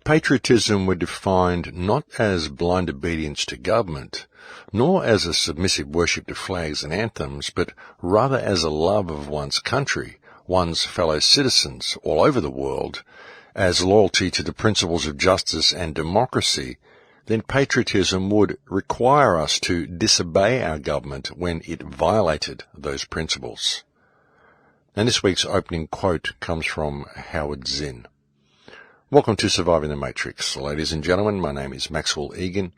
patriotism were defined not as blind obedience to government, nor as a submissive worship to flags and anthems, but rather as a love of one's country, one's fellow citizens all over the world, as loyalty to the principles of justice and democracy, then patriotism would require us to disobey our government when it violated those principles. And this week's opening quote comes from Howard Zinn. Welcome to Surviving the Matrix. Ladies and gentlemen, my name is Maxwell Egan.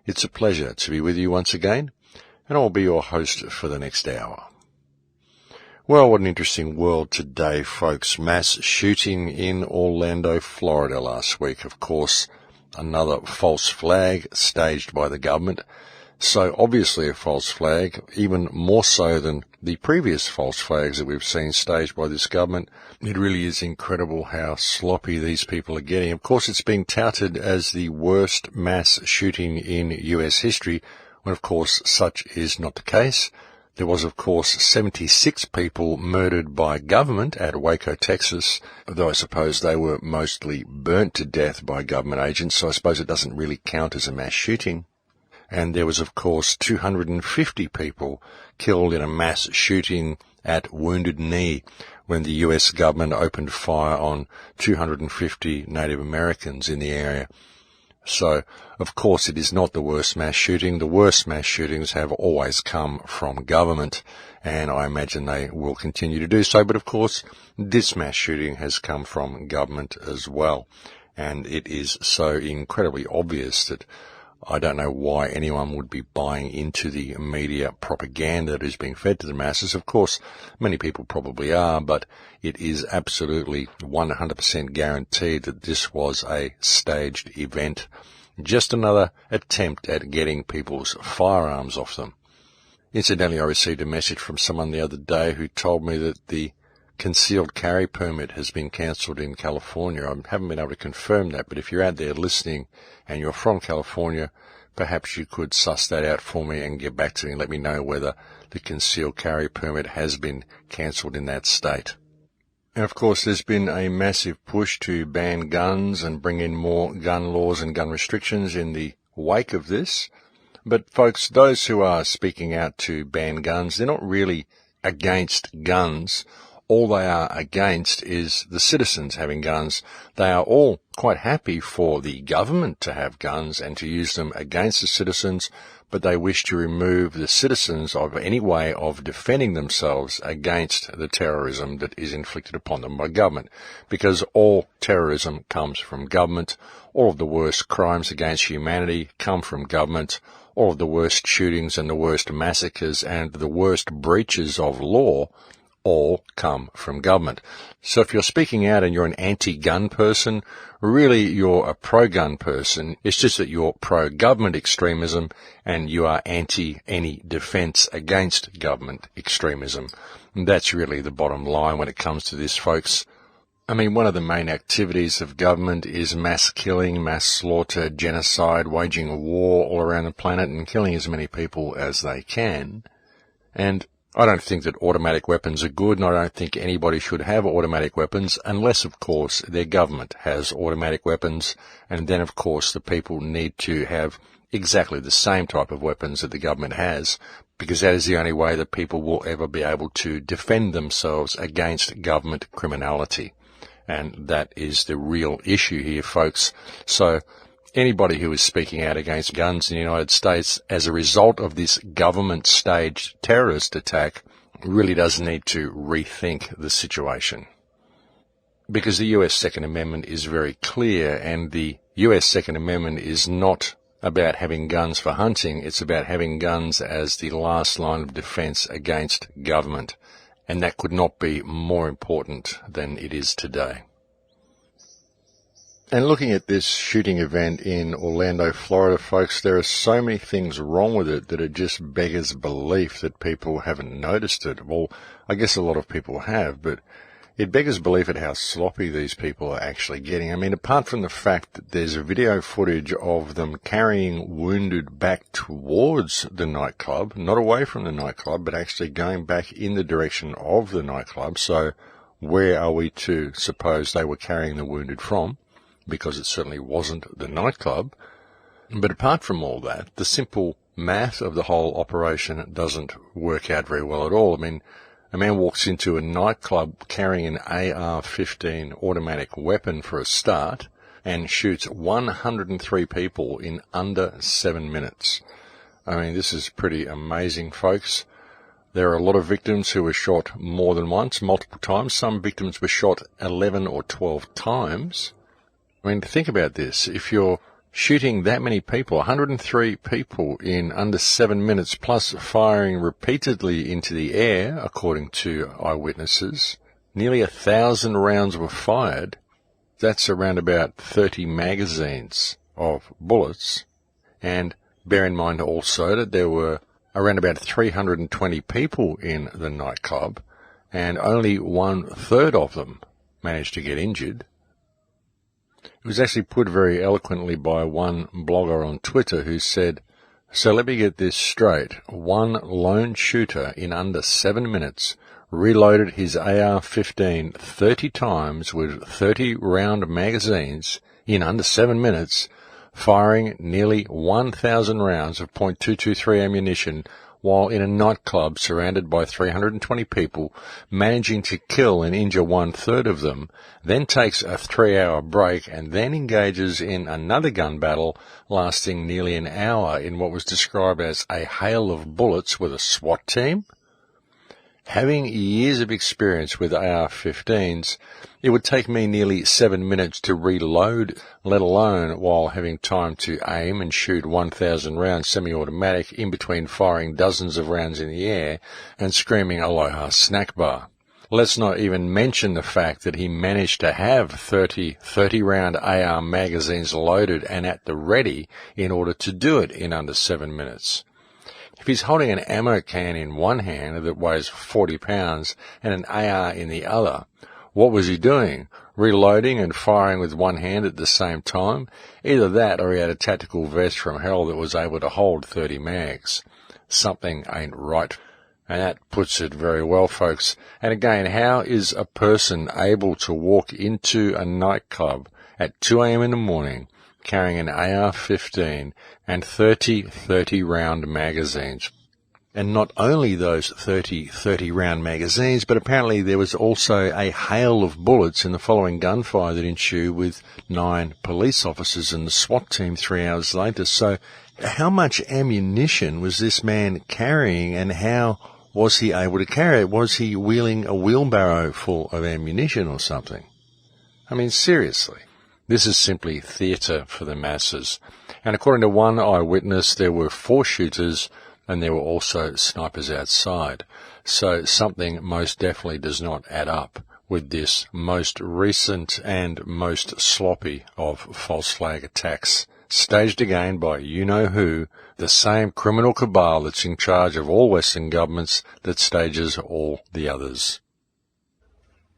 It's a pleasure to be with you once again, and I'll be your host for the next hour. Well, what an interesting world today, folks. Mass shooting in Orlando, Florida last week. Of course, another false flag staged by the government. So obviously a false flag, even more so than the previous false flags that we've seen staged by this government. It really is incredible how sloppy these people are getting. Of course, it's being touted as the worst mass shooting in US history, when of course such is not the case. There was, of course, 76 people murdered by government at Waco, Texas, though I suppose they were mostly burnt to death by government agents, so I suppose it doesn't really count as a mass shooting. And there was, of course, 250 people killed in a mass shooting at Wounded Knee when the US government opened fire on 250 Native Americans in the area. So, of course, it is not the worst mass shooting. The worst mass shootings have always come from government, and I imagine they will continue to do so. But, of course, this mass shooting has come from government as well. And it is so incredibly obvious that I don't know why anyone would be buying into the media propaganda that is being fed to the masses. Of course, many people probably are, but it is absolutely 100% guaranteed that this was a staged event. Just another attempt at getting people's firearms off them. Incidentally, I received a message from someone the other day who told me that the concealed carry permit has been cancelled in California. I haven't been able to confirm that, but if you're out there listening and you're from California, perhaps you could suss that out for me and get back to me and let me know whether the concealed carry permit has been cancelled in that state. And of course, there's been a massive push to ban guns and bring in more gun laws and gun restrictions in the wake of this. But folks, those who are speaking out to ban guns, they're not really against guns. All they are against is the citizens having guns. They are all quite happy for the government to have guns and to use them against the citizens, but they wish to remove the citizens of any way of defending themselves against the terrorism that is inflicted upon them by government, because all terrorism comes from government. All of the worst crimes against humanity come from government. All of the worst shootings and the worst massacres and the worst breaches of law all come from government. So if you're speaking out and you're an anti-gun person, really you're a pro-gun person. It's just that you're pro-government extremism and you are anti any defense against government extremism. And that's really the bottom line when it comes to this, folks. I mean, one of the main activities of government is mass killing, mass slaughter, genocide, waging a war all around the planet and killing as many people as they can. And I don't think that automatic weapons are good, and I don't think anybody should have automatic weapons unless, of course, their government has automatic weapons, and then, of course, the people need to have exactly the same type of weapons that the government has, because that is the only way that people will ever be able to defend themselves against government criminality. And that is the real issue here, folks. So anybody who is speaking out against guns in the United States as a result of this government-staged terrorist attack really does need to rethink the situation. Because the US Second Amendment is very clear, and the US Second Amendment is not about having guns for hunting, it's about having guns as the last line of defense against government. And that could not be more important than it is today. And looking at this shooting event in Orlando, Florida, folks, there are so many things wrong with it that it just beggars belief that people haven't noticed it. Well, I guess a lot of people have, but it beggars belief at how sloppy these people are actually getting. I mean, apart from the fact that there's video footage of them carrying wounded back towards the nightclub, not away from the nightclub, but actually going back in the direction of the nightclub. So where are we to suppose they were carrying the wounded from? because it certainly wasn't the nightclub. But apart from all that, the simple math of the whole operation doesn't work out very well at all. I mean, a man walks into a nightclub carrying an AR-15 automatic weapon for a start and shoots 103 people in under 7 minutes. I mean, this is pretty amazing, folks. There are a lot of victims who were shot more than once, multiple times. Some victims were shot 11 or 12 times. I mean, think about this. If you're shooting that many people, 103 people in under 7 minutes, plus firing repeatedly into the air, according to eyewitnesses, nearly 1,000 rounds were fired. That's around about 30 magazines of bullets. And bear in mind also that there were around about 320 people in the nightclub, and only 1/3 of them managed to get injured. It was actually put very eloquently by one blogger on Twitter who said, "So let me get this straight. One lone shooter in under 7 minutes reloaded his AR-15 30 times with 30-round magazines in under 7 minutes, firing nearly 1,000 rounds of .223 ammunition while in a nightclub surrounded by 320 people, managing to kill and injure 1/3 of them, then takes a 3-hour break and then engages in another gun battle lasting nearly an hour in what was described as a hail of bullets with a SWAT team?" Having years of experience with AR-15s, it would take me nearly 7 minutes to reload, let alone while having time to aim and shoot 1,000 rounds semi-automatic in between firing dozens of rounds in the air and screaming "Aloha snack bar." Let's not even mention the fact that he managed to have 30-round AR magazines loaded and at the ready in order to do it in under 7 minutes. If he's holding an ammo can in one hand that weighs 40 pounds and an AR in the other, what was he doing? Reloading and firing with one hand at the same time? Either that or he had a tactical vest from hell that was able to hold 30 mags. Something ain't right. And that puts it very well, folks. And again, how is a person able to walk into a nightclub at 2 a.m. in the morning carrying an AR-15 and 30-round magazines? And not only those 30-round magazines, but apparently there was also a hail of bullets in the following gunfire that ensued with 9 police officers and the SWAT team 3 hours later. So how much ammunition was this man carrying, and how was he able to carry it? Was he wheeling a wheelbarrow full of ammunition or something? I mean, seriously. This is simply theatre for the masses. And according to one eyewitness, there were 4 shooters and there were also snipers outside. So something most definitely does not add up with this most recent and most sloppy of false flag attacks, staged again by you-know-who, the same criminal cabal that's in charge of all Western governments that stages all the others.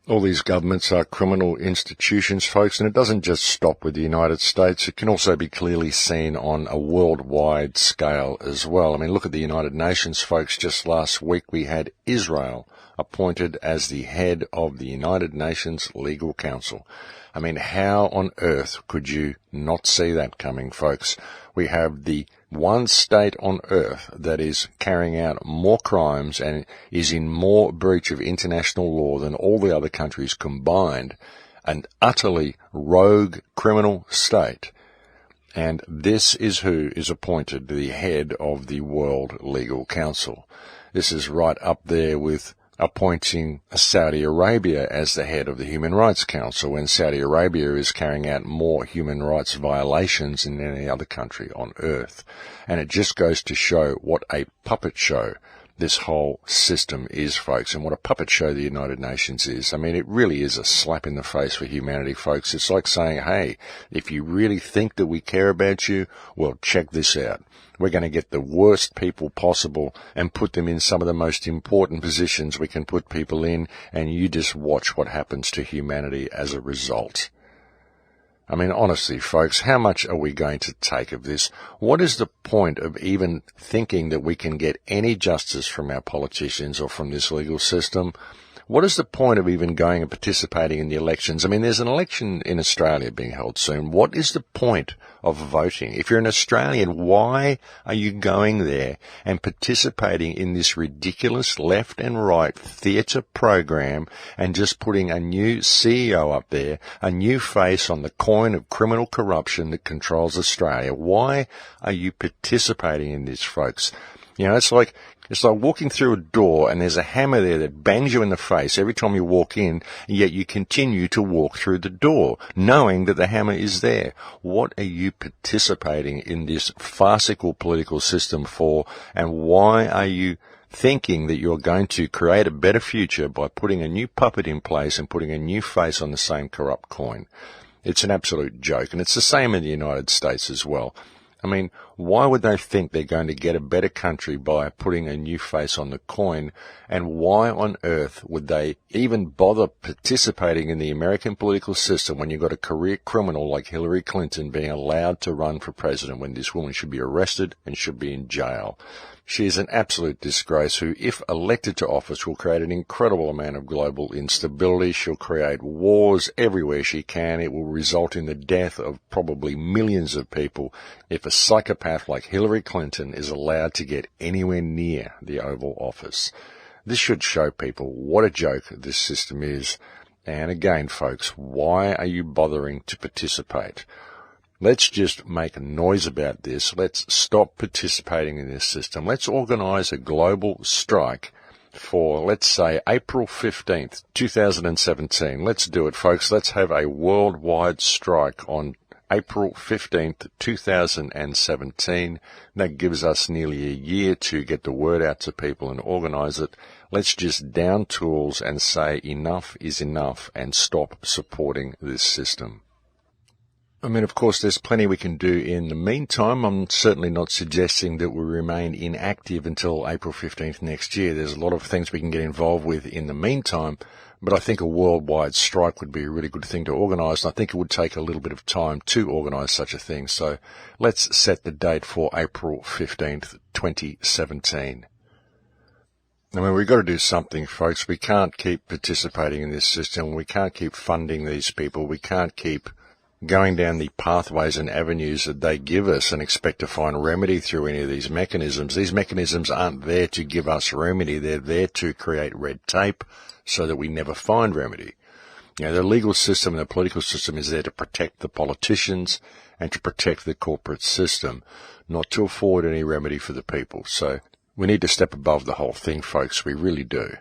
All these governments are criminal institutions, folks, and it doesn't just stop with the United States. It can also be clearly seen on a worldwide scale as well. I mean, look at the United Nations, folks. Just last week we had Israel appointed as the head of the United Nations Legal Council. I mean, how on earth could you not see that coming, folks? We have the one state on earth that is carrying out more crimes and is in more breach of international law than all the other countries combined, an utterly rogue criminal state. And this is who is appointed the head of the World Legal Council. This is right up there with appointing Saudi Arabia as the head of the Human Rights Council, when Saudi Arabia is carrying out more human rights violations than any other country on earth. And it just goes to show what a puppet show this whole system is, folks, and what a puppet show the United Nations is. I mean, it really is a slap in the face for humanity, folks. It's like saying, hey, if you really think that we care about you, well, check this out. We're going to get the worst people possible and put them in some of the most important positions we can put people in, and you just watch what happens to humanity as a result. I mean, honestly, folks, how much are we going to take of this? What is the point of even thinking that we can get any justice from our politicians or from this legal system? What is the point of even going and participating in the elections? I mean, there's an election in Australia being held soon. What is the point of voting? If you're an Australian, why are you going there and participating in this ridiculous left and right theatre program and just putting a new CEO up there, a new face on the coin of criminal corruption that controls Australia? Why are you participating in this, folks? You know, it's like walking through a door and there's a hammer there that bangs you in the face every time you walk in, and yet you continue to walk through the door, knowing that the hammer is there. What are you participating in this farcical political system for, and why are you thinking that you're going to create a better future by putting a new puppet in place and putting a new face on the same corrupt coin? It's an absolute joke, and it's the same in the United States as well. I mean, why would they think they're going to get a better country by putting a new face on the coin? And why on earth would they even bother participating in the American political system when you've got a career criminal like Hillary Clinton being allowed to run for president when this woman should be arrested and should be in jail? She is an absolute disgrace who, if elected to office, will create an incredible amount of global instability. She'll create wars everywhere she can. It will result in the death of probably millions of people if a psychopath like Hillary Clinton is allowed to get anywhere near the Oval Office. This should show people what a joke this system is. And again, folks, why are you bothering to participate? Let's just make a noise about this. Let's stop participating in this system. Let's organise a global strike for, let's say, April 15th, 2017. Let's do it, folks. Let's have a worldwide strike on April 15th, 2017. That gives us nearly a year to get the word out to people and organise it. Let's just down tools and say enough is enough and stop supporting this system. I mean, of course, there's plenty we can do in the meantime. I'm certainly not suggesting that we remain inactive until April 15th next year. There's a lot of things we can get involved with in the meantime, but I think a worldwide strike would be a really good thing to organise, and I think it would take a little bit of time to organise such a thing. So let's set the date for April 15th, 2017. I mean, we've got to do something, folks. We can't keep participating in this system. We can't keep funding these people. We can't keep going down the pathways and avenues that they give us and expect to find remedy through any of these mechanisms. These mechanisms aren't there to give us remedy. They're there to create red tape so that we never find remedy. You know, the legal system and the political system is there to protect the politicians and to protect the corporate system, not to afford any remedy for the people. So we need to step above the whole thing, folks. We really do.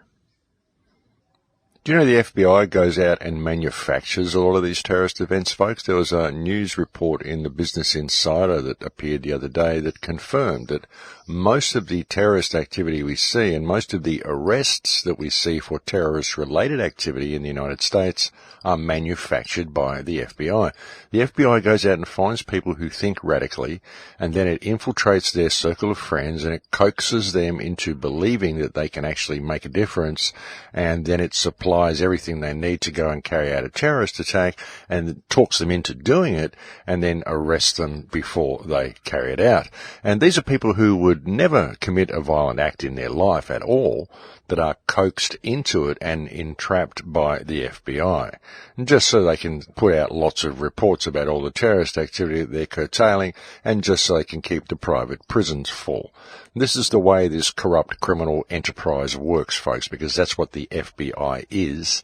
Do you know the FBI goes out and manufactures all of these terrorist events, folks? There was a news report in the Business Insider that appeared the other day that confirmed that most of the terrorist activity we see and most of the arrests that we see for terrorist-related activity in the United States are manufactured by the FBI. The FBI goes out and finds people who think radically, and then it infiltrates their circle of friends and it coaxes them into believing that they can actually make a difference, and then it supplies everything they need to go and carry out a terrorist attack and talks them into doing it and then arrests them before they carry it out. And these are people who would never commit a violent act in their life at all, that are coaxed into it and entrapped by the FBI, just so they can put out lots of reports about all the terrorist activity that they're curtailing, and just so they can keep the private prisons full. This is the way this corrupt criminal enterprise works, folks, because that's what the FBI is.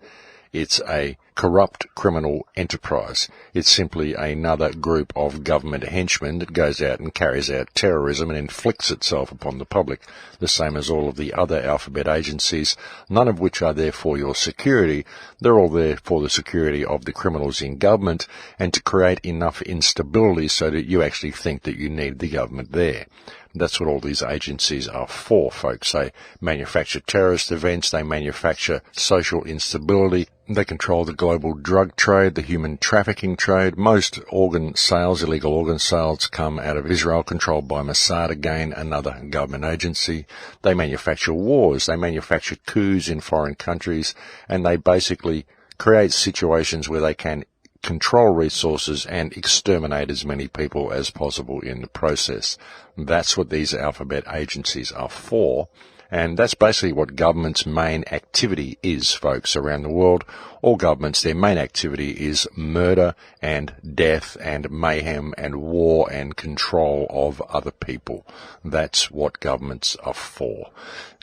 It's a corrupt criminal enterprise. It's simply another group of government henchmen that goes out and carries out terrorism and inflicts itself upon the public, the same as all of the other alphabet agencies, none of which are there for your security. They're all there for the security of the criminals in government and to create enough instability so that you actually think that you need the government there. That's what all these agencies are for, folks. They manufacture terrorist events, they manufacture social instability, they control the global drug trade, the human trafficking trade. Most organ sales, illegal organ sales, come out of Israel, controlled by Mossad, again, another government agency. They manufacture wars, they manufacture coups in foreign countries, and they basically create situations where they can control resources and exterminate as many people as possible in the process. That's what these alphabet agencies are for. And that's basically what government's main activity is, folks, around the world. All governments, their main activity is murder and death and mayhem and war and control of other people. That's what governments are for.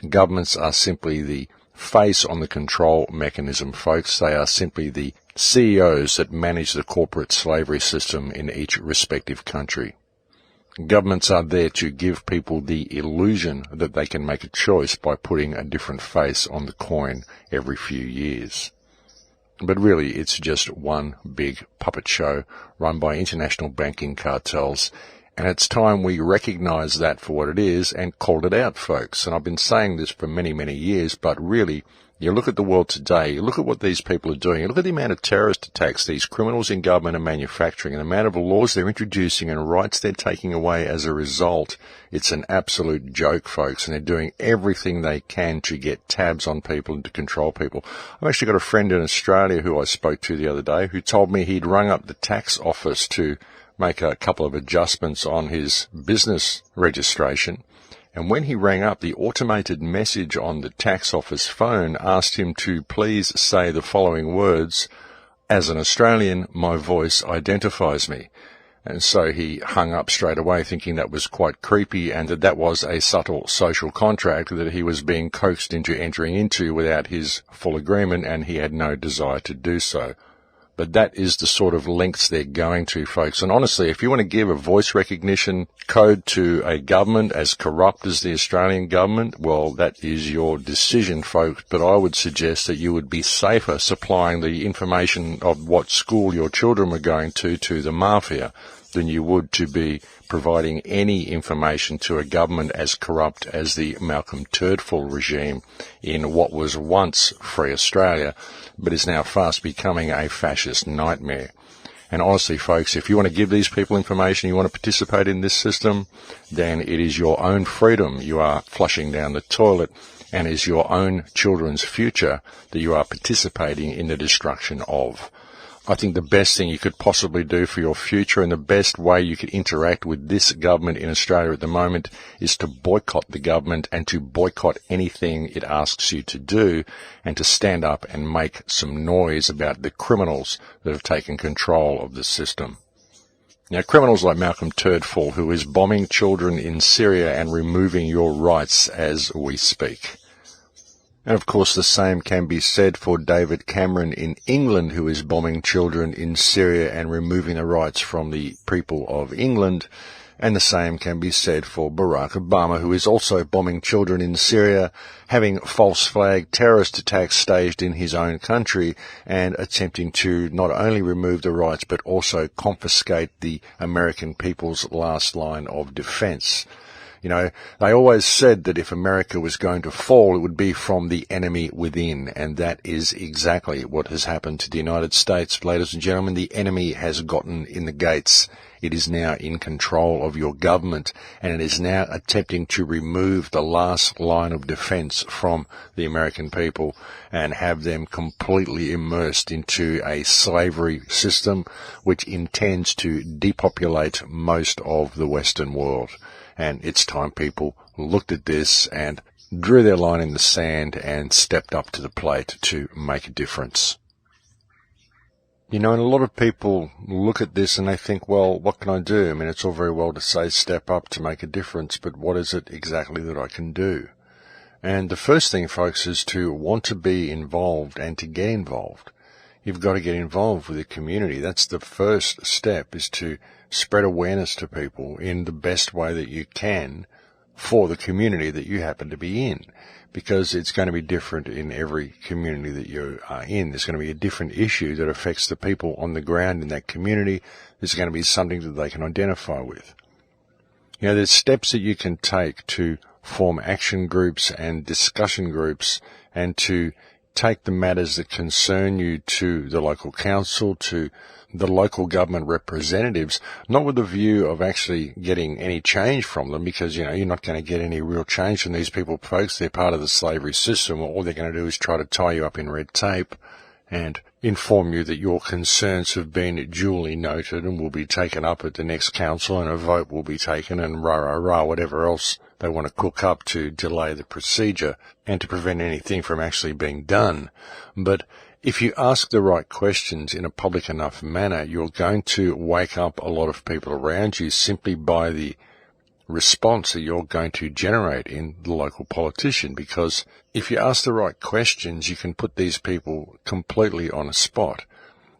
Governments are simply the face on the control mechanism, folks. They are simply the CEOs that manage the corporate slavery system in each respective country. Governments are there to give people the illusion that they can make a choice by putting a different face on the coin every few years. But really, it's just one big puppet show run by international banking cartels, and it's time we recognise that for what it is and called it out, folks. And I've been saying this for many, many years, but really, you look at the world today, you look at what these people are doing, you look at the amount of terrorist attacks, these criminals in government and manufacturing, and the amount of laws they're introducing and rights they're taking away as a result. It's an absolute joke, folks, and they're doing everything they can to get tabs on people and to control people. I've actually got a friend in Australia who I spoke to the other day who told me he'd rung up the tax office to make a couple of adjustments on his business registration. And when he rang up, the automated message on the tax office phone asked him to please say the following words, "As an Australian, my voice identifies me." And so he hung up straight away, thinking that was quite creepy and that was a subtle social contract that he was being coaxed into entering into without his full agreement, and he had no desire to do so. But that is the sort of lengths they're going to, folks. And honestly, if you want to give a voice recognition code to a government as corrupt as the Australian government, well, that is your decision, folks. But I would suggest that you would be safer supplying the information of what school your children were going to the mafia than you would to be providing any information to a government as corrupt as the Malcolm Turdful regime in what was once Free Australia, but is now fast becoming a fascist nightmare. And honestly, folks, if you want to give these people information, you want to participate in this system, then it is your own freedom you are flushing down the toilet, and is your own children's future that you are participating in the destruction of. I think the best thing you could possibly do for your future and the best way you could interact with this government in Australia at the moment is to boycott the government and to boycott anything it asks you to do, and to stand up and make some noise about the criminals that have taken control of the system. Now, criminals like Malcolm Turdful, who is bombing children in Syria and removing your rights as we speak. And of course the same can be said for David Cameron in England, who is bombing children in Syria and removing the rights from the people of England. And the same can be said for Barack Obama, who is also bombing children in Syria, having false flag terrorist attacks staged in his own country, and attempting to not only remove the rights but also confiscate the American people's last line of defense. You know, they always said that if America was going to fall, it would be from the enemy within, and that is exactly what has happened to the United States. Ladies and gentlemen, the enemy has gotten in the gates. It is now in control of your government, and it is now attempting to remove the last line of defense from the American people and have them completely immersed into a slavery system which intends to depopulate most of the Western world. And it's time people looked at this and drew their line in the sand and stepped up to the plate to make a difference. You know, and a lot of people look at this and they think, well, what can I do? I mean, it's all very well to say step up to make a difference, but what is it exactly that I can do? And the first thing, folks, is to want to be involved and to get involved. You've got to get involved with the community. That's the first step, is to spread awareness to people in the best way that you can for the community that you happen to be in, because it's going to be different in every community that you are in. There's going to be a different issue that affects the people on the ground in that community. There's going to be something that they can identify with. You know, there's steps that you can take to form action groups and discussion groups and to take the matters that concern you to the local council, to the local government representatives, not with the view of actually getting any change from them, because, you know, you're not going to get any real change from these people, folks. They're part of the slavery system. All they're going to do is try to tie you up in red tape and inform you that your concerns have been duly noted and will be taken up at the next council and a vote will be taken and whatever else they want to cook up to delay the procedure and to prevent anything from actually being done. But if you ask the right questions in a public enough manner, you're going to wake up a lot of people around you simply by the response that you're going to generate in the local politician. Because if you ask the right questions, you can put these people completely on a spot.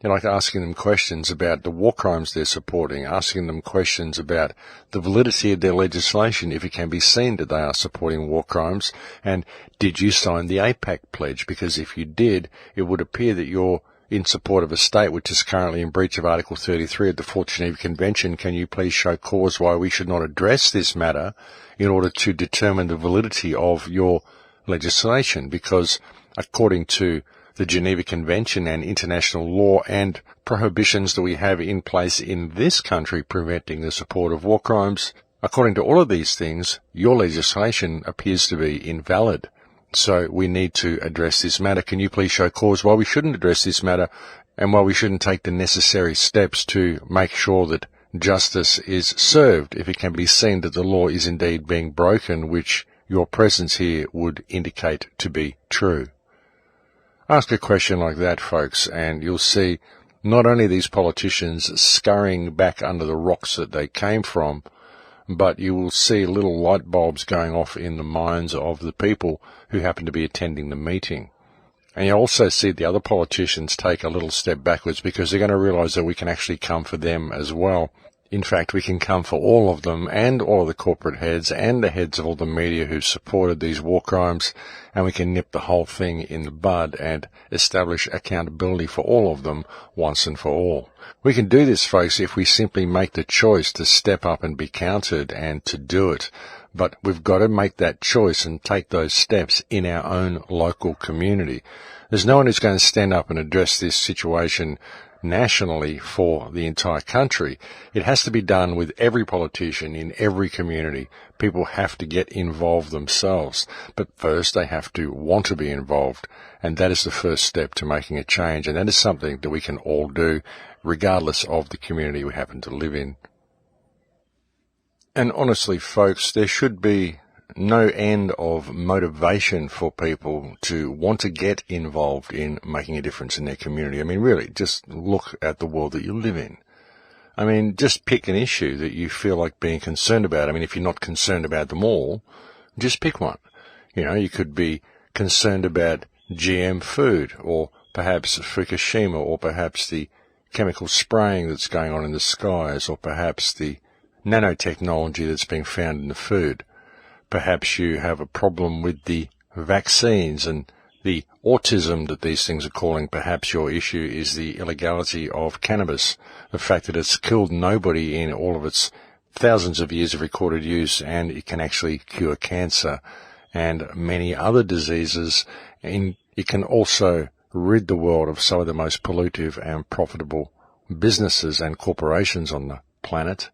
You know, like asking them questions about the war crimes they're supporting, asking them questions about the validity of their legislation, if it can be seen that they are supporting war crimes, and did you sign the APAC pledge? Because if you did, it would appear that you're in support of a state which is currently in breach of Article 33 of the Fourth Geneva Convention. Can you please show cause why we should not address this matter in order to determine the validity of your legislation? Because according to the Geneva Convention and international law and prohibitions that we have in place in this country preventing the support of war crimes, according to all of these things, your legislation appears to be invalid. So we need to address this matter. Can you please show cause why we shouldn't address this matter and why we shouldn't take the necessary steps to make sure that justice is served if it can be seen that the law is indeed being broken, which your presence here would indicate to be true? Ask a question like that, folks, and you'll see not only these politicians scurrying back under the rocks that they came from, but you will see little light bulbs going off in the minds of the people who happen to be attending the meeting. And you also see the other politicians take a little step backwards because they're going to realise that we can actually come for them as well. In fact, we can come for all of them and all of the corporate heads and the heads of all the media who supported these war crimes, and we can nip the whole thing in the bud and establish accountability for all of them once and for all. We can do this, folks, if we simply make the choice to step up and be counted and to do it. But we've got to make that choice and take those steps in our own local community. There's no one who's going to stand up and address this situation nationally for the entire country. It has to be done with every politician in every community. People have to get involved themselves, but first they have to want to be involved, and that is the first step to making a change, and that is something that we can all do regardless of the community we happen to live in. And honestly, folks, there should be no end of motivation for people to want to get involved in making a difference in their community. I mean, really, just look at the world that you live in. I mean, just pick an issue that you feel like being concerned about. I mean, if you're not concerned about them all, just pick one. You know, you could be concerned about GM food, or perhaps Fukushima, or perhaps the chemical spraying that's going on in the skies, or perhaps the nanotechnology that's being found in the food. Perhaps you have a problem with the vaccines and the autism that these things are calling. Perhaps your issue is the illegality of cannabis, the fact that it's killed nobody in all of its thousands of years of recorded use, and it can actually cure cancer and many other diseases. And it can also rid the world of some of the most pollutive and profitable businesses and corporations on the planet.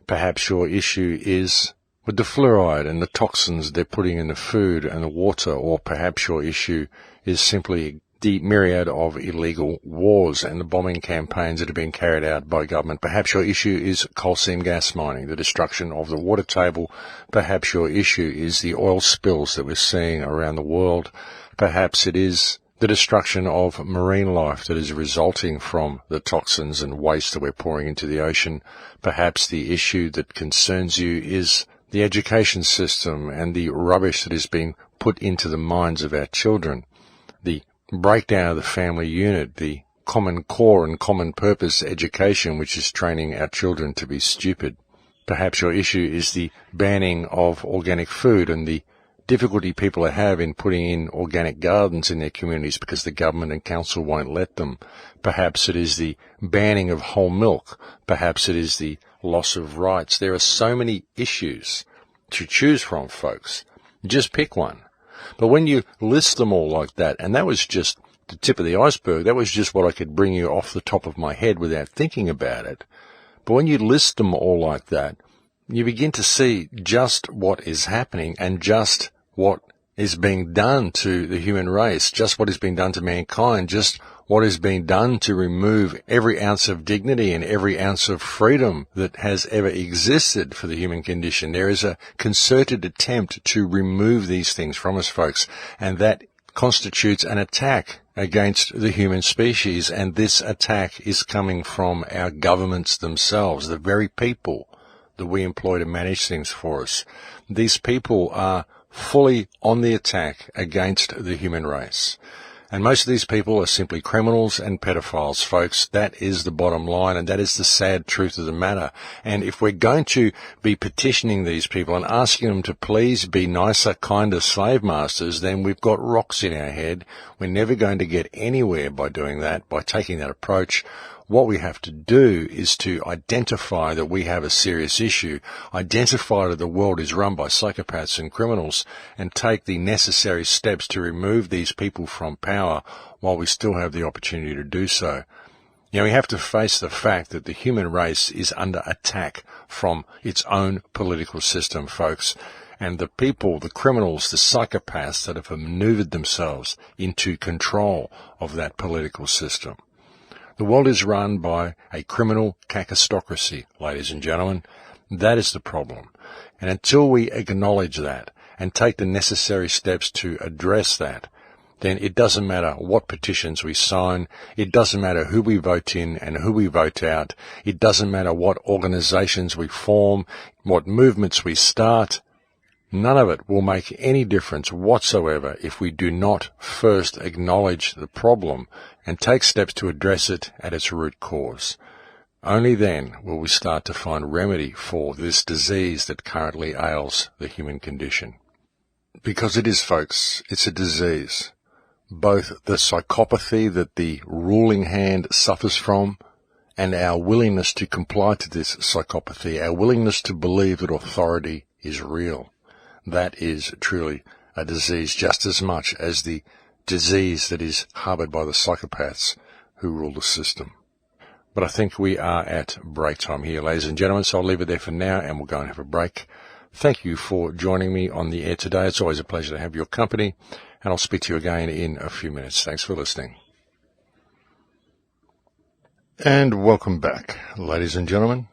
Perhaps your issue is with the fluoride and the toxins they're putting in the food and the water, or perhaps your issue is simply the myriad of illegal wars and the bombing campaigns that are being carried out by government. Perhaps your issue is coal seam gas mining, the destruction of the water table. Perhaps your issue is the oil spills that we're seeing around the world. Perhaps it is the destruction of marine life that is resulting from the toxins and waste that we're pouring into the ocean. Perhaps the issue that concerns you is the education system and the rubbish that is being put into the minds of our children, the breakdown of the family unit, the common core and common purpose education which is training our children to be stupid. Perhaps your issue is the banning of organic food and the difficulty people have in putting in organic gardens in their communities because the government and council won't let them. Perhaps it is the banning of whole milk. Perhaps it is the loss of rights. There are so many issues to choose from, folks. Just pick one. But when you list them all like that, and that was just the tip of the iceberg, that was just what I could bring you off the top of my head without thinking about it. But when you list them all like that, you begin to see just what is happening and just what is being done to the human race, just what is being done to mankind, just what is being done to remove every ounce of dignity and every ounce of freedom that has ever existed for the human condition. There is a concerted attempt to remove these things from us, folks, and that constitutes an attack against the human species, and this attack is coming from our governments themselves, the very people that we employ to manage things for us. These people are fully on the attack against the human race. And most of these people are simply criminals and pedophiles, folks. That is the bottom line, and that is the sad truth of the matter. And if we're going to be petitioning these people and asking them to please be nicer, kinder slave masters, then we've got rocks in our head. We're never going to get anywhere by doing that, by taking that approach. What we have to do is to identify that we have a serious issue, identify that the world is run by psychopaths and criminals, and take the necessary steps to remove these people from power while we still have the opportunity to do so. You know, we have to face the fact that the human race is under attack from its own political system, folks. And the people, the criminals, the psychopaths that have maneuvered themselves into control of that political system. The world is run by a criminal cacistocracy, ladies and gentlemen. That is the problem. And until we acknowledge that and take the necessary steps to address that, then it doesn't matter what petitions we sign. It doesn't matter who we vote in and who we vote out. It doesn't matter what organizations we form, what movements we start. None of it will make any difference whatsoever if we do not first acknowledge the problem and take steps to address it at its root cause. Only then will we start to find remedy for this disease that currently ails the human condition. Because it is, folks, it's a disease. Both the psychopathy that the ruling hand suffers from and our willingness to comply to this psychopathy, our willingness to believe that authority is real. That is truly a disease just as much as the disease that is harbored by the psychopaths who rule the system. But I think we are at break time here, ladies and gentlemen, so I'll leave it there for now and we'll go and have a break. Thank you for joining me on the air today. It's always a pleasure to have your company, and I'll speak to you again in a few minutes. Thanks for listening. And welcome back, ladies and gentlemen.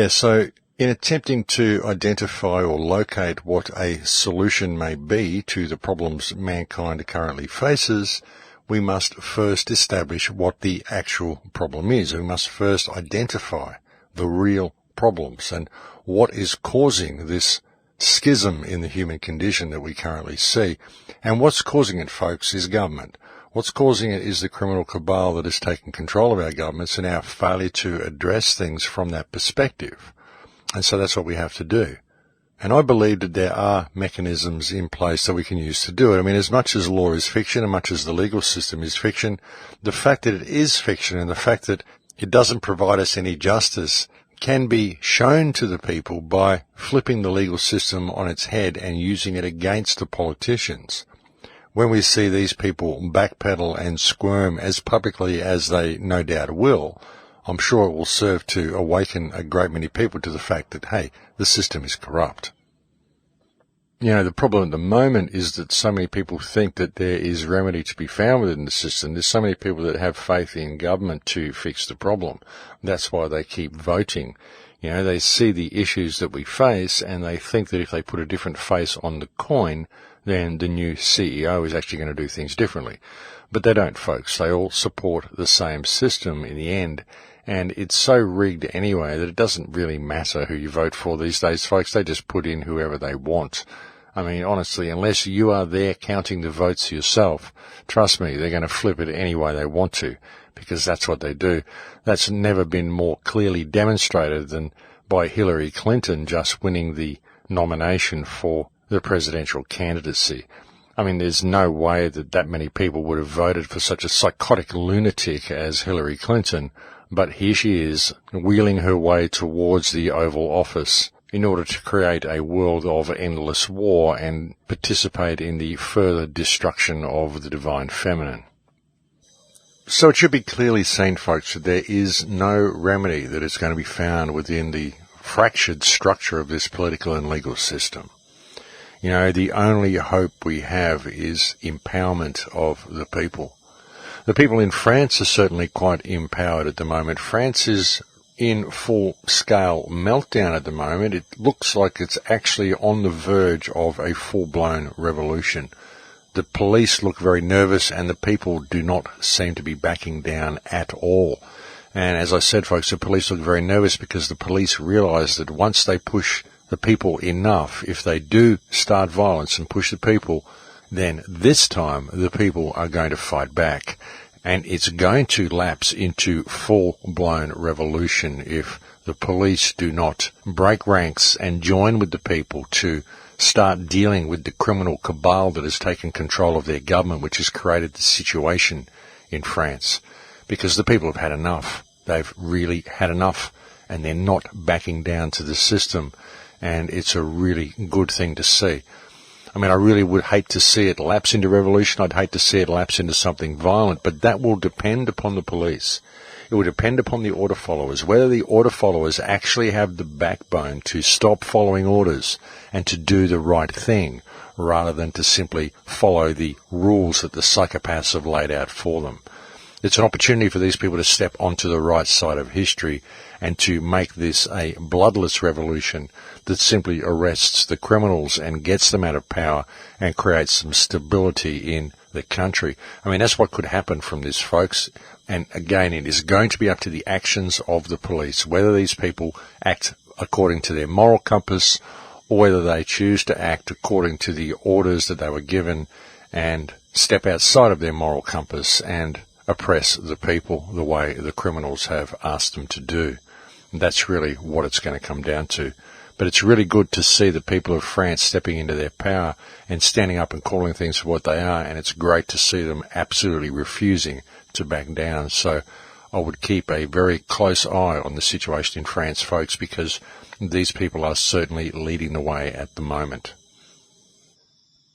So in attempting to identify or locate what a solution may be to the problems mankind currently faces, we must first establish what the actual problem is. We must first identify the real problems and what is causing this schism in the human condition that we currently see. And what's causing it, folks, is government. What's causing it is the criminal cabal that has taken control of our governments and our failure to address things from that perspective. And so that's what we have to do. And I believe that there are mechanisms in place that we can use to do it. I mean, as much as law is fiction, and much as the legal system is fiction, the fact that it is fiction and the fact that it doesn't provide us any justice can be shown to the people by flipping the legal system on its head and using it against the politicians. When we see these people backpedal and squirm as publicly as they no doubt will, I'm sure it will serve to awaken a great many people to the fact that, hey, the system is corrupt. You know, the problem at the moment is that so many people think that there is remedy to be found within the system. There's so many people that have faith in government to fix the problem. That's why they keep voting. You know, they see the issues that we face and they think that if they put a different face on the coin, then the new CEO is actually going to do things differently. But they don't, folks. They all support the same system in the end. And it's so rigged anyway that it doesn't really matter who you vote for these days, folks. They just put in whoever they want. I mean, honestly, unless you are there counting the votes yourself, trust me, they're going to flip it any way they want to, because that's what they do. That's never been more clearly demonstrated than by Hillary Clinton just winning the nomination for the presidential candidacy. I mean, there's no way that that many people would have voted for such a psychotic lunatic as Hillary Clinton. But here she is, wheeling her way towards the Oval Office in order to create a world of endless war and participate in the further destruction of the divine feminine. So it should be clearly seen, folks, that there is no remedy that is going to be found within the fractured structure of this political and legal system. You know, the only hope we have is empowerment of the people. The people in France are certainly quite empowered at the moment. France is in full-scale meltdown at the moment. It looks like it's actually on the verge of a full-blown revolution. The police look very nervous, and the people do not seem to be backing down at all. And as I said, folks, the police look very nervous because the police realise that once they push the people enough, if they do start violence and push the people, then this time the people are going to fight back. And it's going to lapse into full-blown revolution if the police do not break ranks and join with the people to start dealing with the criminal cabal that has taken control of their government, which has created the situation in France. Because the people have had enough. They've really had enough, and they're not backing down to the system. And it's a really good thing to see. I mean, I really would hate to see it lapse into revolution. I'd hate to see it lapse into something violent, but that will depend upon the police. It will depend upon the order followers, whether the order followers actually have the backbone to stop following orders and to do the right thing, rather than to simply follow the rules that the psychopaths have laid out for them. It's an opportunity for these people to step onto the right side of history and to make this a bloodless revolution that simply arrests the criminals and gets them out of power and creates some stability in the country. I mean, that's what could happen from this, folks. And again, it is going to be up to the actions of the police, whether these people act according to their moral compass or whether they choose to act according to the orders that they were given and step outside of their moral compass and oppress the people the way the criminals have asked them to do. And that's really what it's going to come down to. But it's really good to see the people of France stepping into their power and standing up and calling things for what they are, and it's great to see them absolutely refusing to back down. So I would keep a very close eye on the situation in France, folks, because these people are certainly leading the way at the moment.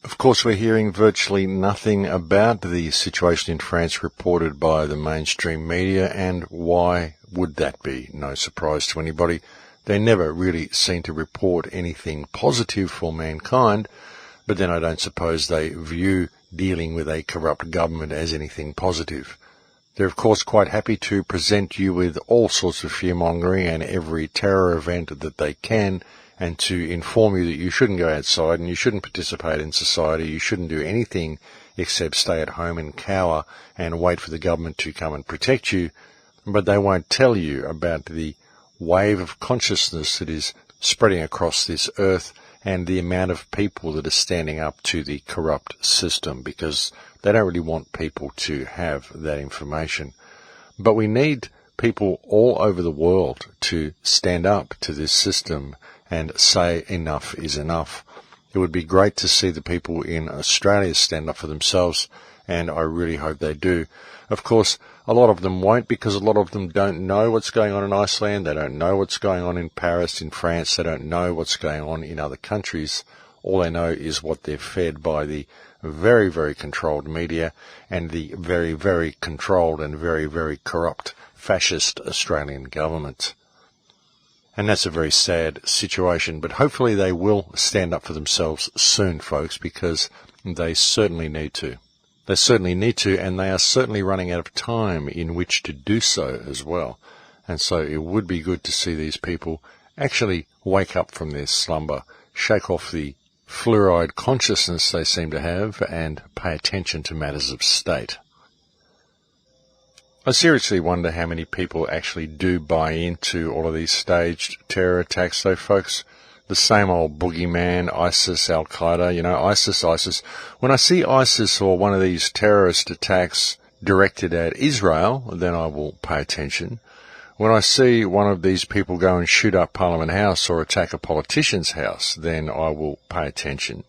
Of course, we're hearing virtually nothing about the situation in France reported by the mainstream media, and why would that be? No surprise to anybody. They never really seem to report anything positive for mankind, but then I don't suppose they view dealing with a corrupt government as anything positive. They're of course quite happy to present you with all sorts of fear-mongering and every terror event that they can, and to inform you that you shouldn't go outside and you shouldn't participate in society, you shouldn't do anything except stay at home and cower and wait for the government to come and protect you. But they won't tell you about the wave of consciousness that is spreading across this earth and the amount of people that are standing up to the corrupt system, because they don't really want people to have that information. But we need people all over the world to stand up to this system and say enough is enough. It would be great to see the people in Australia stand up for themselves, and I really hope they do. Of course, a lot of them won't, because a lot of them don't know what's going on in Iceland, they don't know what's going on in Paris, in France, they don't know what's going on in other countries. All they know is what they're fed by the very, very controlled media and the very, very controlled and very, very corrupt fascist Australian government. And that's a very sad situation, but hopefully they will stand up for themselves soon, folks, because they certainly need to. They certainly need to, and they are certainly running out of time in which to do so as well. And so it would be good to see these people actually wake up from their slumber, shake off the fluoride consciousness they seem to have, and pay attention to matters of state. I seriously wonder how many people actually do buy into all of these staged terror attacks, though, folks. The same old boogeyman, ISIS, Al-Qaeda, ISIS. When I see ISIS or one of these terrorist attacks directed at Israel, then I will pay attention. When I see one of these people go and shoot up Parliament House or attack a politician's house, then I will pay attention.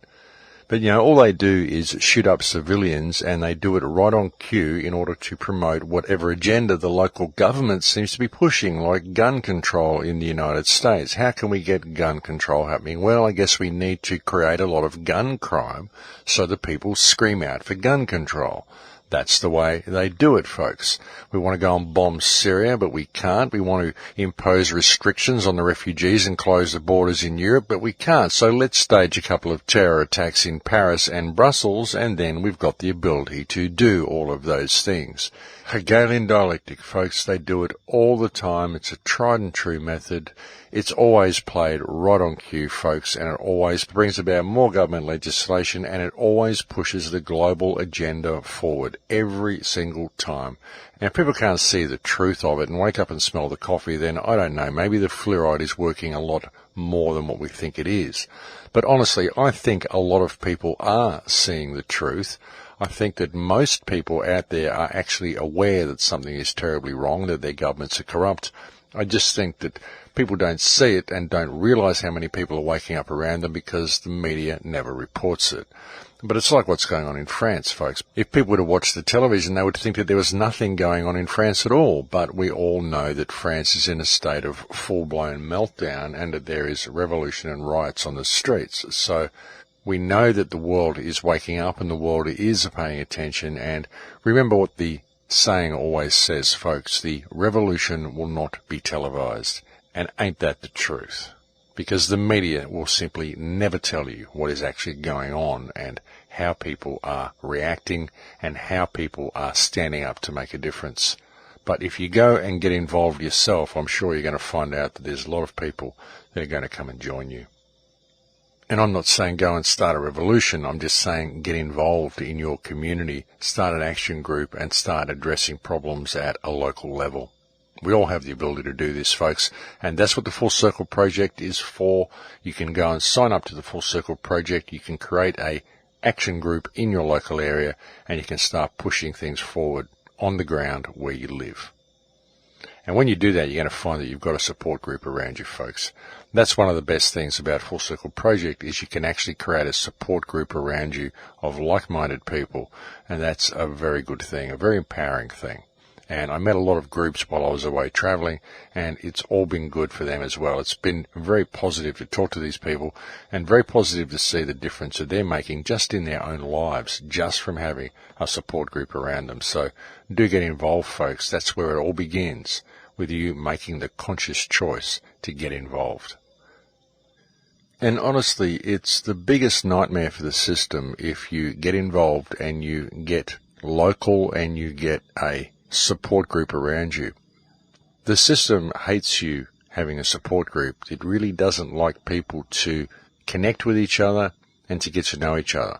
But, all they do is shoot up civilians, and they do it right on cue in order to promote whatever agenda the local government seems to be pushing, like gun control in the United States. How can we get gun control happening? Well, I guess we need to create a lot of gun crime so that people scream out for gun control. That's the way they do it, folks. We want to go and bomb Syria, but we can't. We want to impose restrictions on the refugees and close the borders in Europe, but we can't. So let's stage a couple of terror attacks in Paris and Brussels, and then we've got the ability to do all of those things. Hegelian dialectic, folks, they do it all the time. It's a tried and true method. It's always played right on cue, folks, and it always brings about more government legislation, and it always pushes the global agenda forward every single time. And if people can't see the truth of it and wake up and smell the coffee, then I don't know, maybe the fluoride is working a lot more than what we think it is. But honestly, I think a lot of people are seeing the truth. I think that most people out there are actually aware that something is terribly wrong, that their governments are corrupt. I just think that people don't see it and don't realise how many people are waking up around them because the media never reports it. But it's like what's going on in France, folks. If people were to watch the television, they would think that there was nothing going on in France at all. But we all know that France is in a state of full-blown meltdown and that there is revolution and riots on the streets. So we know that the world is waking up and the world is paying attention. And remember what the saying always says, folks, the revolution will not be televised. And ain't that the truth? Because the media will simply never tell you what is actually going on and how people are reacting and how people are standing up to make a difference. But if you go and get involved yourself, I'm sure you're going to find out that there's a lot of people that are going to come and join you. And I'm not saying go and start a revolution. I'm just saying get involved in your community, start an action group and start addressing problems at a local level. We all have the ability to do this, folks, and that's what the Full Circle Project is for. You can go and sign up to the Full Circle Project. You can create a action group in your local area, and you can start pushing things forward on the ground where you live. And when you do that, you're going to find that you've got a support group around you, folks. That's one of the best things about Full Circle Project is you can actually create a support group around you of like-minded people, and that's a very good thing, a very empowering thing. And I met a lot of groups while I was away travelling, and it's all been good for them as well. It's been very positive to talk to these people and very positive to see the difference that they're making just in their own lives, just from having a support group around them. So do get involved, folks. That's where it all begins, with you making the conscious choice to get involved. And honestly, it's the biggest nightmare for the system if you get involved and you get local and you get a support group around you. The system hates you having a support group. It really doesn't like people to connect with each other and to get to know each other.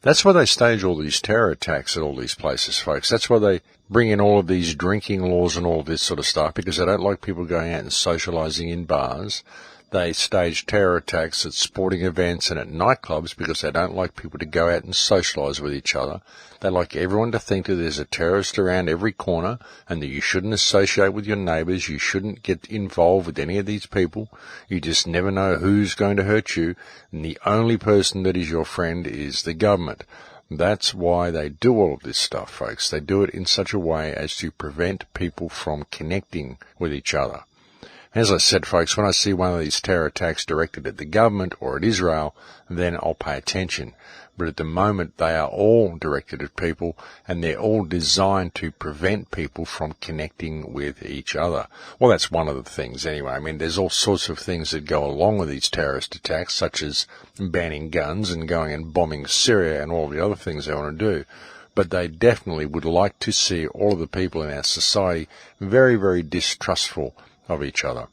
That's why they stage all these terror attacks at all these places, folks. That's why they bring in all of these drinking laws and all of this sort of stuff, because they don't like people going out and socializing in bars. They stage terror attacks at sporting events and at nightclubs because they don't like people to go out and socialise with each other. They like everyone to think that there's a terrorist around every corner and that you shouldn't associate with your neighbours. You shouldn't get involved with any of these people. You just never know who's going to hurt you. And the only person that is your friend is the government. That's why they do all of this stuff, folks. They do it in such a way as to prevent people from connecting with each other. As I said, folks, when I see one of these terror attacks directed at the government or at Israel, then I'll pay attention. But at the moment, they are all directed at people, and they're all designed to prevent people from connecting with each other. Well, that's one of the things anyway. I mean, there's all sorts of things that go along with these terrorist attacks, such as banning guns and going and bombing Syria and all the other things they want to do. But they definitely would like to see all of the people in our society very, very distrustful of each other.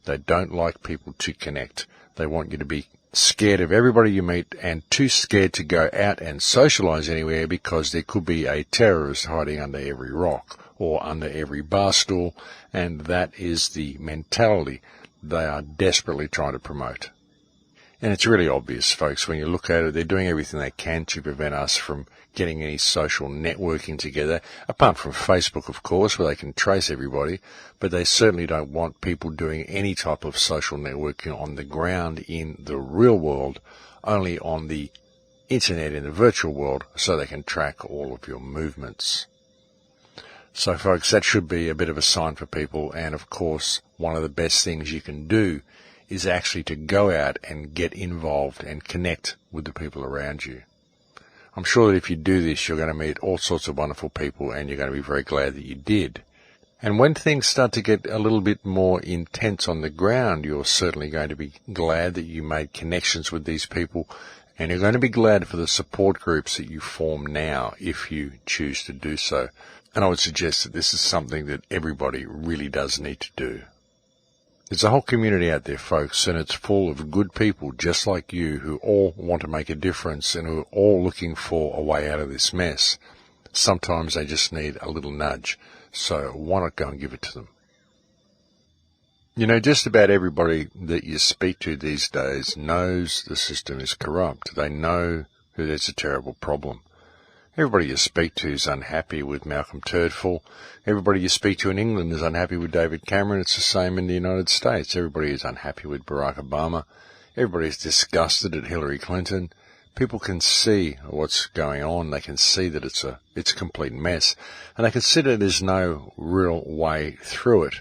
They don't like people to connect. They want you to be scared of everybody you meet and too scared to go out and socialise anywhere because there could be a terrorist hiding under every rock or under every bar stool, and that is the mentality they are desperately trying to promote. And it's really obvious, folks, when you look at it, they're doing everything they can to prevent us from getting any social networking together, apart from Facebook, of course, where they can trace everybody, but they certainly don't want people doing any type of social networking on the ground in the real world, only on the internet in the virtual world, so they can track all of your movements. So, folks, that should be a bit of a sign for people, and of course, one of the best things you can do is actually to go out and get involved and connect with the people around you. I'm sure that if you do this, you're going to meet all sorts of wonderful people, and you're going to be very glad that you did. And when things start to get a little bit more intense on the ground, you're certainly going to be glad that you made connections with these people, and you're going to be glad for the support groups that you form now, if you choose to do so. And I would suggest that this is something that everybody really does need to do. There's a whole community out there, folks, and it's full of good people just like you who all want to make a difference and who are all looking for a way out of this mess. Sometimes they just need a little nudge. So why not go and give it to them? You know, just about everybody that you speak to these days knows the system is corrupt. They know that it's a terrible problem. Everybody you speak to is unhappy with Malcolm Turdful. Everybody you speak to in England is unhappy with David Cameron. It's the same in the United States. Everybody is unhappy with Barack Obama. Everybody is disgusted at Hillary Clinton. People can see what's going on. They can see that it's a complete mess. And they consider there's no real way through it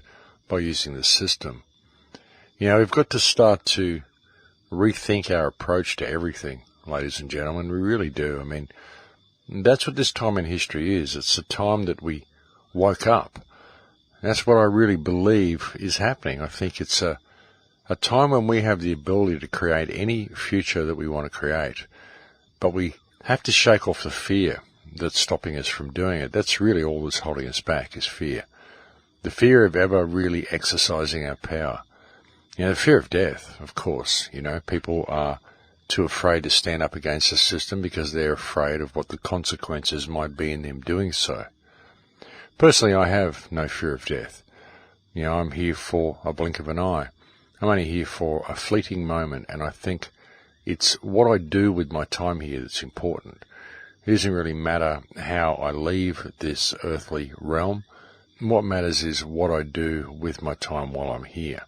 by using the system. You know, we've got to start to rethink our approach to everything, ladies and gentlemen. We really do. I mean, that's what this time in history is. It's a time that we woke up. That's what I really believe is happening. I think it's a time when we have the ability to create any future that we want to create. But we have to shake off the fear that's stopping us from doing it. That's really all that's holding us back, is fear. The fear of ever really exercising our power. You know, the fear of death, of course. You know, people are too afraid to stand up against the system because they're afraid of what the consequences might be in them doing so. Personally, I have no fear of death. You know, I'm here for a blink of an eye. I'm only here for a fleeting moment, and I think it's what I do with my time here that's important. It doesn't really matter how I leave this earthly realm. What matters is what I do with my time while I'm here.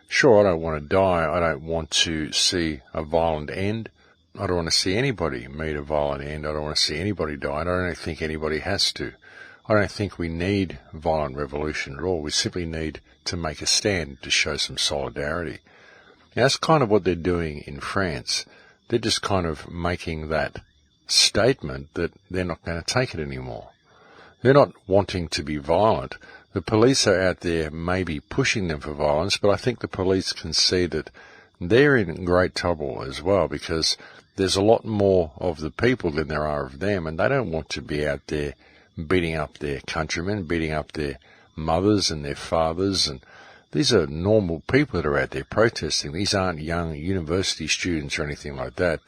Sure, I don't want to die. I don't want to see a violent end. I don't want to see anybody meet a violent end. I don't want to see anybody die. I don't think anybody has to. I don't think we need violent revolution at all. We simply need to make a stand, to show some solidarity. Now, that's kind of what they're doing in France. They're just kind of making that statement that they're not going to take it anymore. They're not wanting to be violent. The police are out there maybe pushing them for violence, but I think the police can see that they're in great trouble as well, because there's a lot more of the people than there are of them, and they don't want to be out there beating up their countrymen, beating up their mothers and their fathers, and these are normal people that are out there protesting. These aren't young university students or anything like that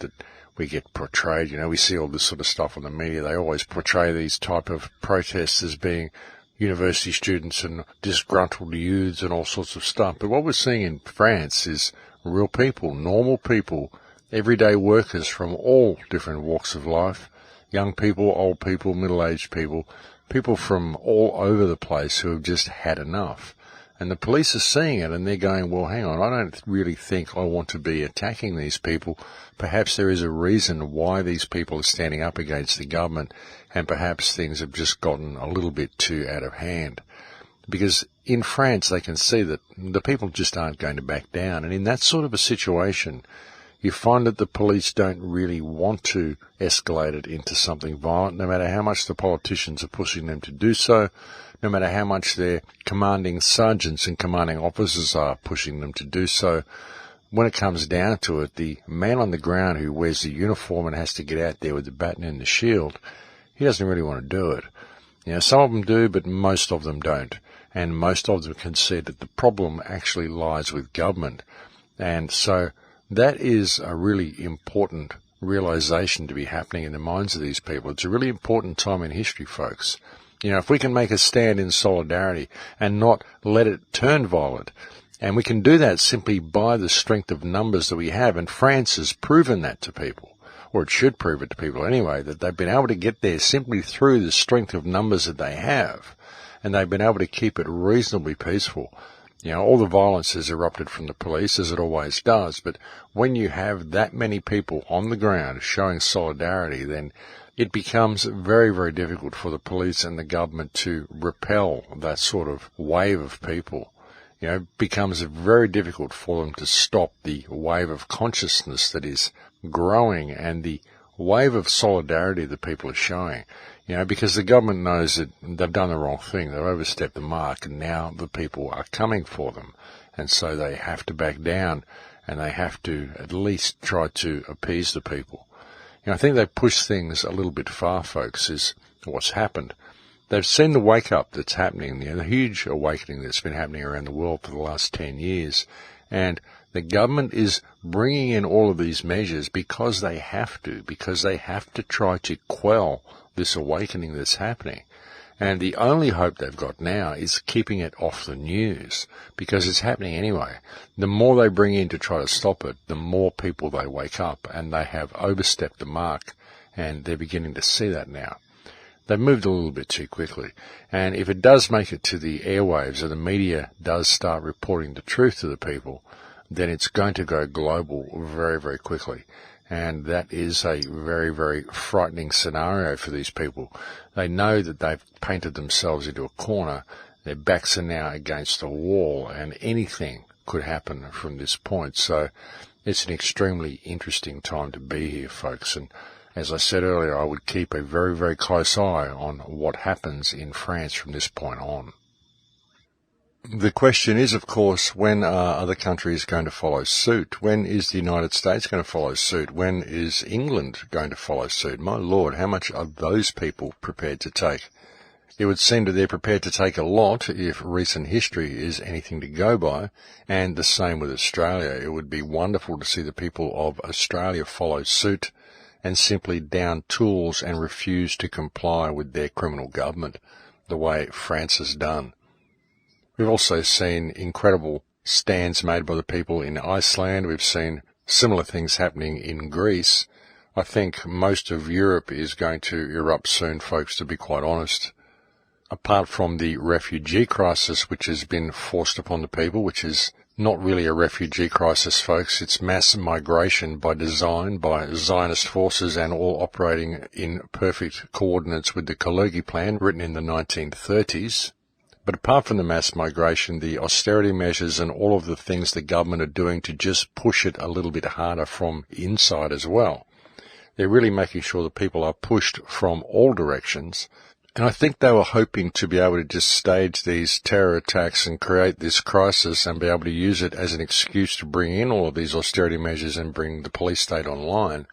we get portrayed. You know, we see all this sort of stuff on the media. They always portray these type of protests as being university students and disgruntled youths and all sorts of stuff. But what we're seeing in France is real people, normal people, everyday workers from all different walks of life, young people, old people, middle-aged people, people from all over the place who have just had enough. And the police are seeing it, and they're going, well, hang on, I don't really think I want to be attacking these people. Perhaps there is a reason why these people are standing up against the government, and perhaps things have just gotten a little bit too out of hand. Because in France, they can see that the people just aren't going to back down. And in that sort of a situation, you find that the police don't really want to escalate it into something violent, no matter how much the politicians are pushing them to do so, no matter how much their commanding sergeants and commanding officers are pushing them to do so. When it comes down to it, the man on the ground who wears the uniform and has to get out there with the baton and the shield, he doesn't really want to do it. You know, some of them do, but most of them don't. And most of them can see that the problem actually lies with government. And so that is a really important realization to be happening in the minds of these people. It's a really important time in history, folks. You know, if we can make a stand in solidarity and not let it turn violent, and we can do that simply by the strength of numbers that we have, and France has proven that to people, or it should prove it to people anyway, that they've been able to get there simply through the strength of numbers that they have, and they've been able to keep it reasonably peaceful. You know, all the violence has erupted from the police, as it always does, but when you have that many people on the ground showing solidarity, then it becomes very, very difficult for the police and the government to repel that sort of wave of people. You know, it becomes very difficult for them to stop the wave of consciousness that is growing and the wave of solidarity that people are showing, because the government knows that they've done the wrong thing. They've overstepped the mark, and now the people are coming for them. And so they have to back down, and they have to at least try to appease the people. I think they push things a little bit far, folks, is what's happened. They've seen the wake-up that's happening, the huge awakening that's been happening around the world for the last 10 years. And the government is bringing in all of these measures because they have to try to quell this awakening that's happening. And the only hope they've got now is keeping it off the news, because it's happening anyway. The more they bring in to try to stop it, the more people they wake up, and they have overstepped the mark, and they're beginning to see that now. They've moved a little bit too quickly, and if it does make it to the airwaves, or the media does start reporting the truth to the people, then it's going to go global very, very quickly. And that is a very, very frightening scenario for these people. They know that they've painted themselves into a corner. Their backs are now against the wall, and anything could happen from this point. So it's an extremely interesting time to be here, folks. And as I said earlier, I would keep a very, very close eye on what happens in France from this point on. The question is, of course, when are other countries going to follow suit? When is the United States going to follow suit? When is England going to follow suit? My Lord, how much are those people prepared to take? It would seem that they're prepared to take a lot if recent history is anything to go by, and the same with Australia. It would be wonderful to see the people of Australia follow suit and simply down tools and refuse to comply with their criminal government, the way France has done. We've also seen incredible stands made by the people in Iceland. We've seen similar things happening in Greece. I think most of Europe is going to erupt soon, folks, to be quite honest. Apart from the refugee crisis, which has been forced upon the people, which is not really a refugee crisis, folks. It's mass migration by design, by Zionist forces, and all operating in perfect coordinates with the Kalergi Plan, written in the 1930s. But apart from the mass migration, the austerity measures and all of the things the government are doing to just push it a little bit harder from inside as well. They're really making sure that people are pushed from all directions. And I think they were hoping to be able to just stage these terror attacks and create this crisis and be able to use it as an excuse to bring in all of these austerity measures and bring the police state online.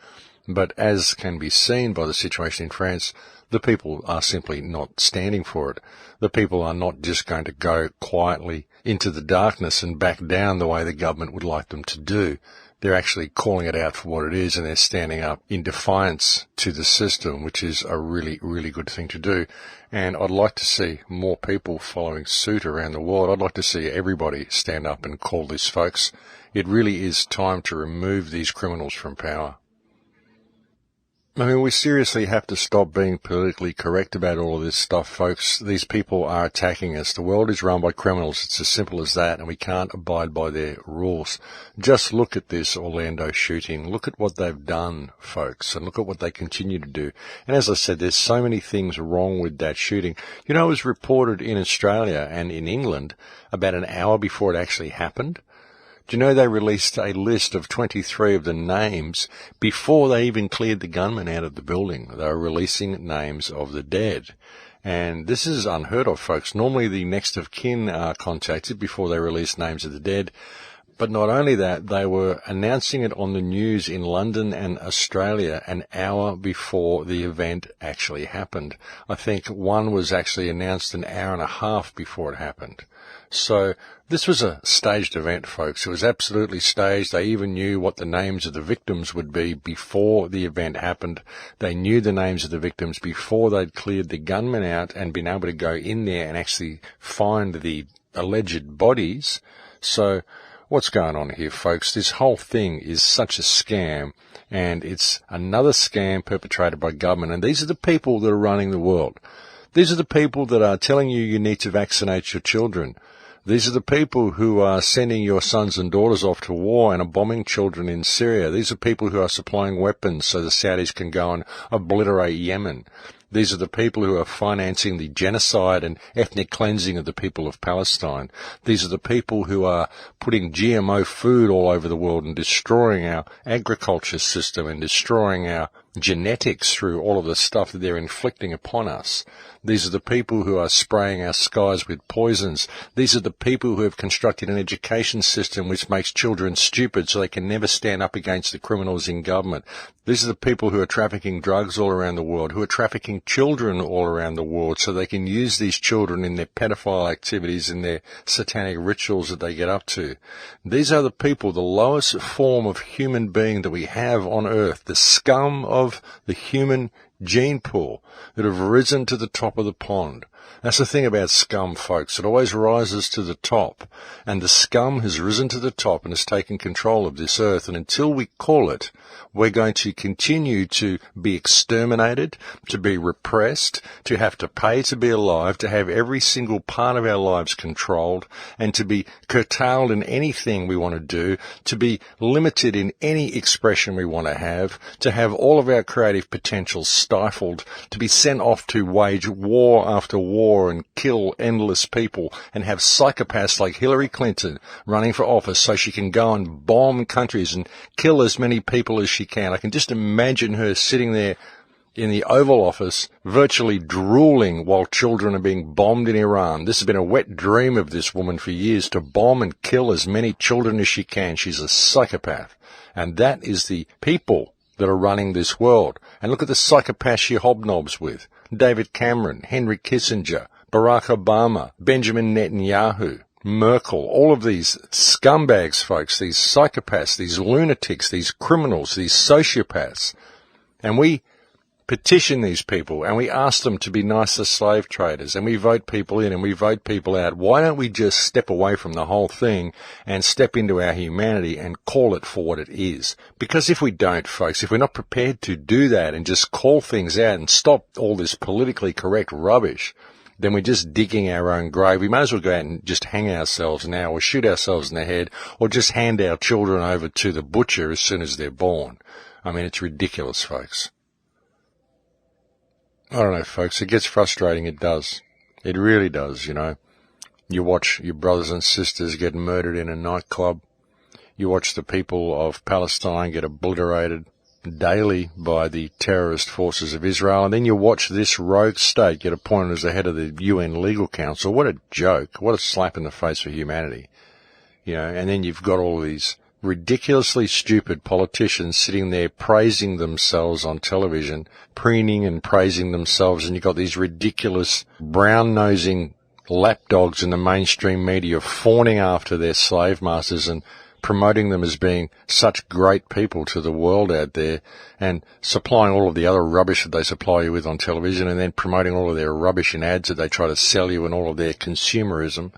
But as can be seen by the situation in France, the people are simply not standing for it. The people are not just going to go quietly into the darkness and back down the way the government would like them to do. They're actually calling it out for what it is, and they're standing up in defiance to the system, which is a really, really good thing to do. And I'd like to see more people following suit around the world. I'd like to see everybody stand up and call this, folks. It really is time to remove these criminals from power. I mean, we seriously have to stop being politically correct about all of this stuff, folks. These people are attacking us. The world is run by criminals. It's as simple as that, and we can't abide by their rules. Just look at this Orlando shooting. Look at what they've done, folks, and look at what they continue to do. And as I said, there's so many things wrong with that shooting. You know, it was reported in Australia and in England about an hour before it actually happened. Do you know they released a list of 23 of the names before they even cleared the gunman out of the building? They were releasing names of the dead. And this is unheard of, folks. Normally the next of kin are contacted before they release names of the dead. But not only that, they were announcing it on the news in London and Australia an hour before the event actually happened. I think one was actually announced an hour and a half before it happened. So this was a staged event, folks. It was absolutely staged. They even knew what the names of the victims would be before the event happened. They knew the names of the victims before they'd cleared the gunmen out and been able to go in there and actually find the alleged bodies. So what's going on here, folks? This whole thing is such a scam, and it's another scam perpetrated by government. And these are the people that are running the world. These are the people that are telling you you need to vaccinate your children. These are the people who are sending your sons and daughters off to war and are bombing children in Syria. These are people who are supplying weapons so the Saudis can go and obliterate Yemen. These are the people who are financing the genocide and ethnic cleansing of the people of Palestine. These are the people who are putting GMO food all over the world and destroying our agriculture system and destroying our genetics through all of the stuff that they're inflicting upon us. These are the people who are spraying our skies with poisons. These are the people who have constructed an education system which makes children stupid so they can never stand up against the criminals in government. These are the people who are trafficking drugs all around the world, who are trafficking children all around the world so they can use these children in their pedophile activities, in their satanic rituals that they get up to. These are the people, the lowest form of human being that we have on earth, the scum of the human gene pool that have risen to the top of the pond. That's the thing about scum, folks. It always rises to the top. And the scum has risen to the top and has taken control of this earth. And until we call it, we're going to continue to be exterminated, to be repressed, to have to pay to be alive, to have every single part of our lives controlled, and to be curtailed in anything we want to do, to be limited in any expression we want to have all of our creative potential stifled, to be sent off to wage war after war and kill endless people, and have psychopaths like Hillary Clinton running for office so she can go and bomb countries and kill as many people as she can. I can just imagine her sitting there in the Oval Office, virtually drooling while children are being bombed in Iran. This has been a wet dream of this woman for years, to bomb and kill as many children as she can. She's a psychopath. And that is the people that are running this world. And look at the psychopaths she hobnobs with. David Cameron, Henry Kissinger, Barack Obama, Benjamin Netanyahu, Merkel, all of these scumbags, folks, these psychopaths, these lunatics, these criminals, these sociopaths. And we petition these people and we ask them to be nicer slave traders, and we vote people in and we vote people out. Why don't we just step away from the whole thing and step into our humanity and call it for what it is? Because if we don't, folks, if we're not prepared to do that and just call things out and stop all this politically correct rubbish, then we're just digging our own grave. We might as well go out and just hang ourselves now, or shoot ourselves in the head, or just hand our children over to the butcher as soon as they're born. I mean, it's ridiculous, folks. I don't know, folks. It gets frustrating. It does. It really does, you know. You watch your brothers and sisters get murdered in a nightclub. You watch the people of Palestine get obliterated daily by the terrorist forces of Israel, and then you watch this rogue state get appointed as the head of the UN Legal Council. What a joke. What a slap in the face for humanity. You know, and then you've got all these ridiculously stupid politicians sitting there praising themselves on television, preening and praising themselves, and you've got these ridiculous brown-nosing lapdogs in the mainstream media fawning after their slave masters and promoting them as being such great people to the world out there, and supplying all of the other rubbish that they supply you with on television, and then promoting all of their rubbish in ads that they try to sell you and all of their consumerism.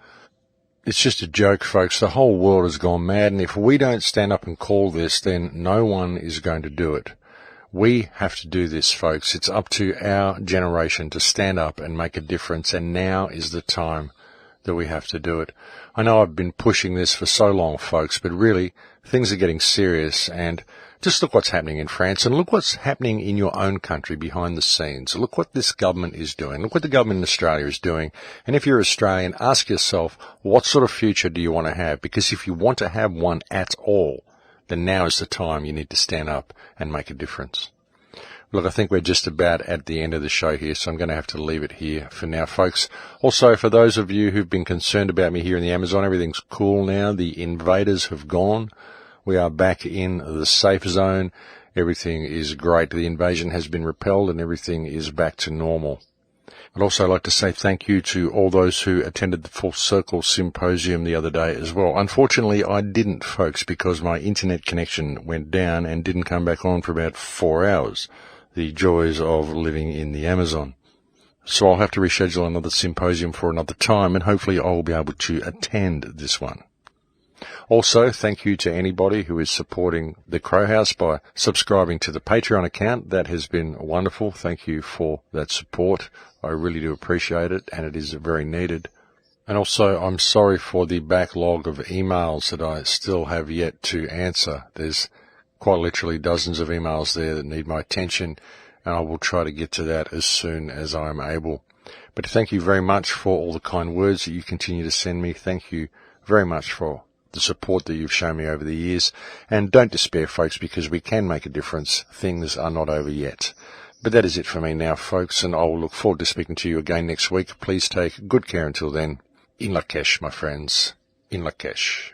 It's just a joke, folks. The whole world has gone mad, and if we don't stand up and call this, then no one is going to do it. We have to do this, folks. It's up to our generation to stand up and make a difference, and now is the time that we have to do it. I know I've been pushing this for so long, folks, but really, things are getting serious, and just look what's happening in France, and look what's happening in your own country behind the scenes. Look what this government is doing. Look what the government in Australia is doing. And if you're Australian, ask yourself, what sort of future do you want to have? Because if you want to have one at all, then now is the time you need to stand up and make a difference. Look, I think we're just about at the end of the show here, so I'm going to have to leave it here for now, folks. Also, for those of you who've been concerned about me here in the Amazon, everything's cool now. The invaders have gone. We are back in the safe zone. Everything is great. The invasion has been repelled and everything is back to normal. I'd also like to say thank you to all those who attended the Full Circle Symposium the other day as well. Unfortunately, I didn't, folks, because my internet connection went down and didn't come back on for about 4 hours. The joys of living in the Amazon. So I'll have to reschedule another symposium for another time, and hopefully I'll be able to attend this one. Also, thank you to anybody who is supporting the Crow House by subscribing to the Patreon account. That has been wonderful. Thank you for that support. I really do appreciate it, and it is very needed. And also, I'm sorry for the backlog of emails that I still have yet to answer. There's quite literally dozens of emails there that need my attention, and I will try to get to that as soon as I am able. But thank you very much for all the kind words that you continue to send me. Thank you very much for the support that you've shown me over the years. And don't despair, folks, because we can make a difference. Things are not over yet. But that is it for me now, folks, and I will look forward to speaking to you again next week. Please take good care until then. In Lakesh, my friends. In Lakesh.